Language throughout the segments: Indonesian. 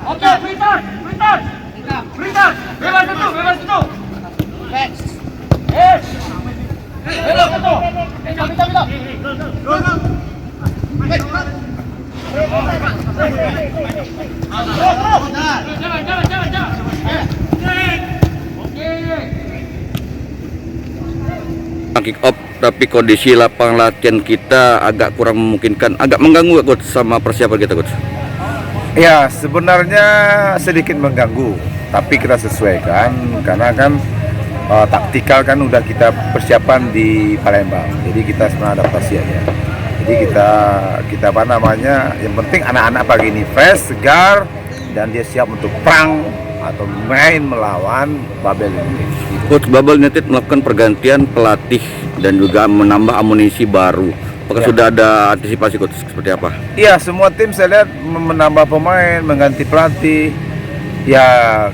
Oke, Britan. Bebas itu. Belok itu. Kita. Jangan. Kick off, tapi kondisi lapangan latihan kita agak kurang memungkinkan, agak mengganggu coach sama persiapan kita coach. Ya, sebenarnya sedikit mengganggu, tapi kita sesuaikan karena kan taktikal kan udah kita persiapan di Palembang, jadi kita sebenarnya adaptasi aja. Jadi kita apa namanya, yang penting anak-anak pagi ini fresh, segar, dan dia siap untuk perang atau main melawan Babel United. Coach, Babel United melakukan pergantian pelatih dan juga menambah amunisi baru. Apakah sudah ada antisipasi coach seperti apa? Iya, semua tim saya lihat menambah pemain, mengganti pelatih. Ya,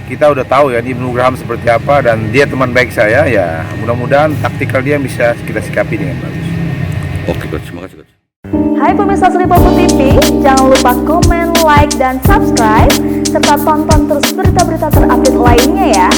kita udah tahu ya Ibnu Graham seperti apa, dan dia teman baik saya. Ya, mudah-mudahan taktikal dia bisa kita sikapi dengan bagus. Oke coach, terima kasih coach. Hai pemirsa Sripopo TV, jangan lupa komen, like, dan subscribe, serta tonton terus berita-berita terupdate lainnya ya.